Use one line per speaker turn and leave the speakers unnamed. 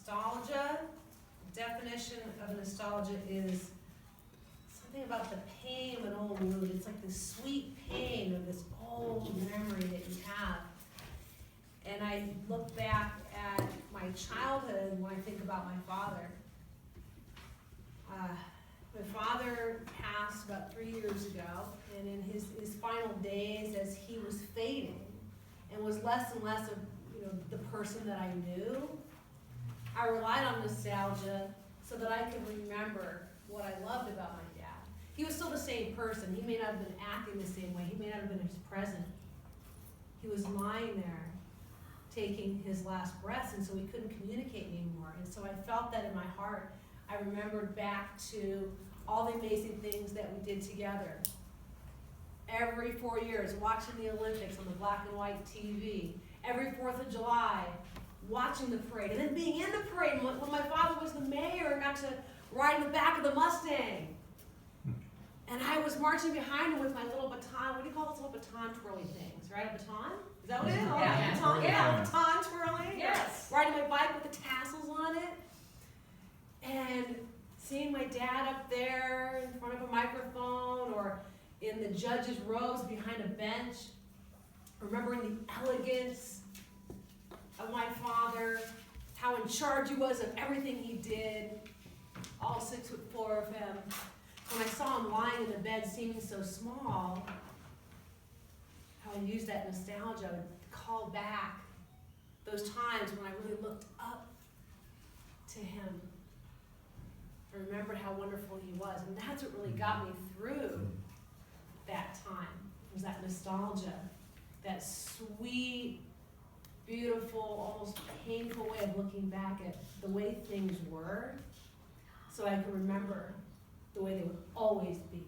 Nostalgia, definition of nostalgia is something about the pain of an old mood. It's like this sweet pain of this old memory that you have. And I look back at my childhood when I think about my father. My father passed about 3 years ago, and in his final days, as he was fading and was less and less of the person that I knew, I relied on nostalgia so that I could remember what I loved about my dad. He was still the same person. He may not have been acting the same way. He may not have been present. He was lying there, taking his last breaths, and so we couldn't communicate anymore. And so I felt that in my heart. I remembered back to all the amazing things that we did together. Every 4 years, watching the Olympics on the black and white TV. Every 4th of July, watching the parade. And then being in the parade when my father was the mayor and got to ride in the back of the Mustang. And I was marching behind him with my little baton. What do you call those little baton twirly things, right? A baton? Is that what it is?
Yeah.
Baton, baton twirling.
Yes.
Riding my bike with the tassels on it. And seeing my dad up there in front of a microphone or in the judge's robes behind a bench. Remembering the elegance of my father, how in charge he was of everything he did, all 6'4" of him. When I saw him lying in the bed seeming so small, how I used that nostalgia, I would call back those times when I really looked up to him. I remembered how wonderful he was, and that's what really got me through that time, was that nostalgia, that sweet, beautiful, almost painful way of looking back at the way things were, so I could remember the way they would always be.